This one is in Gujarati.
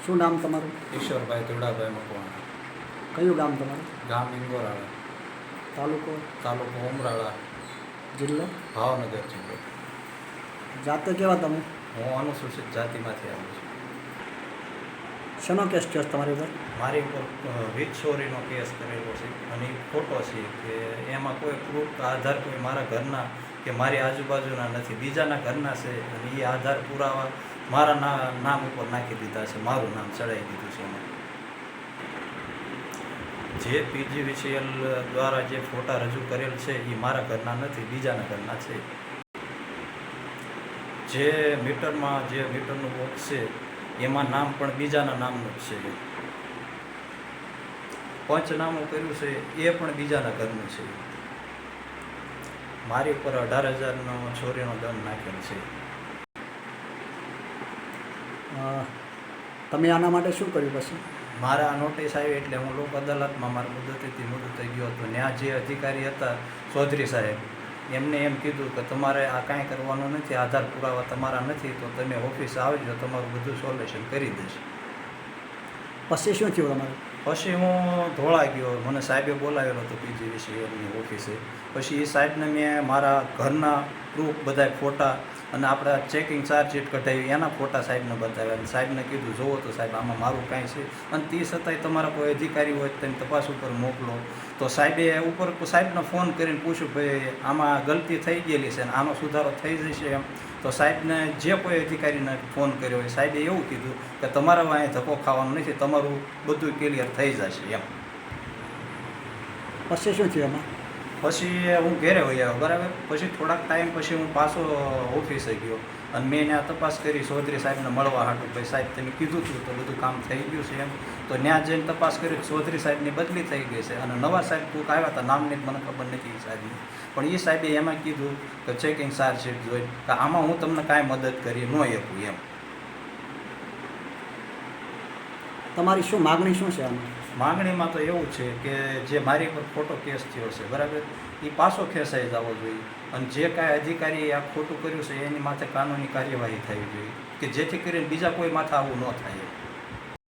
શું નામ તમારું? ઈશ્વરભાઈ ધુડાભાઈ મકવાણા. કયું ગામ તમારું? ગામ ઇંગોરાળા, તાલુકો? તાલુકો ઉમરાળા, જિલ્લો? ભાવનગર જિલ્લો. જાતે કેવા તમે? હું અનુસૂચિત જાતિમાંથી આવું છું. શેનો કેસ થયો છે તમારી ઉપર? મારી ઉપર વીજ ચોરીનો કેસ કરેલો છે અને એ ખોટો છે કે એમાં કોઈ પ્રૂફ આધાર કોઈ મારા ઘરના કે મારી આજુબાજુના નથી, બીજાના ઘરના છે અને એ આધાર પુરાવા મારા નામ ઉપર નાખી દીધા છે, મારું નામ ચડાવી દીધું છે એમાં. જે PGVCL દ્વારા જે ફોટા રજૂ કરેલ છે એ મારા ઘરના નથી, બીજાના ઘરના છે. જે મીટરમાં જે મીટરનું બોક્સ છે એમાં નામ પણ બીજાના નામનું જ છે. પંચનામું કર્યું છે એ પણ બીજાના ઘરનું છે. મારી ઉપર 18,000નો ચોરીનો દંડ નાખેલ છે. તમે આના માટે શું કર્યું પછી? મારા નોટિસ આવી એટલે હું લોક અદાલતમાં મારી મુદતથી મુદત થઈ ગયો હતો. ત્યાં જે અધિકારી હતા ચૌધરી સાહેબ, એમને એમ કીધું કે તમારે આ કાંઈ કરવાનું નથી, આધાર પુરાવા તમારા નથી તો તમે ઓફિસ આવજો, તમારું બધું સોલ્યુશન કરી દઈશ. પછી શું થયું તમારે? પછી હું ધોળા ગયો, મને સાહેબે બોલાવેલો હતો PGVCLની ઓફિસે. પછી એ સાહેબને મેં મારા ઘરના પ્રૂફ બધા ફોટા અને આપણા ચેકિંગ ચાર્જશીટ કઢાવી એના ફોટા સાહેબને બતાવ્યા અને સાહેબને કીધું જોવો તો સાહેબ આમાં મારું કાંઈ છે અને તે છતાંય તમારા કોઈ અધિકારી હોય તો તમે તપાસ ઉપર મોકલો. તો સાહેબે ઉપર સાહેબને ફોન કરીને પૂછ્યું ભાઈ આમાં ગલતી થઈ ગયેલી છે અને આનો સુધારો થઈ જશે એમ. તો સાહેબને જે કોઈ અધિકારીને ફોન કર્યો હોય સાહેબે એવું કીધું કે તમારે અહીંયા ધક્કો ખાવાનો નથી, તમારું બધું ક્લિયર થઈ જશે એમ. પછી શું થયું એમાં? પછી હું ઘેરે વહી આવ્યો, બરાબર. પછી થોડાક ટાઈમ પછી હું પાછો ઓફિસે ગયો અને મેં ત્યાં તપાસ કરી ચૌધરી સાહેબને મળવા હાટું. ભાઈ સાહેબ તમે કીધું હતું તો બધું કામ થઈ ગયું છે એમ. તો ત્યાં જઈને તપાસ કરી ચૌધરી સાહેબની બદલી થઈ ગઈ છે અને નવા સાહેબ કોઈક આવ્યા હતા, નામની મને ખબર નથી એ સાહેબની, પણ એ સાહેબે એમાં કીધું કે ચેકિંગ ચાર્જશીટ જોઈ કે આમાં હું તમને કાંઈ મદદ કરી ન શકું એમ. તમારી શું માગણી શું છે આમાં? માગણીમાં તો એવું છે કે જે મારી પર ખોટો કેસ થયો છે, બરાબર, એ પાછો ખેંચાઈ જવો જોઈએ અને જે કાંઈ અધિકારીએ આ ખોટું કર્યું છે એની માથે કાનૂની કાર્યવાહી થવી જોઈએ કે જેથી કરીને બીજા કોઈ માથે આવું ન થાય.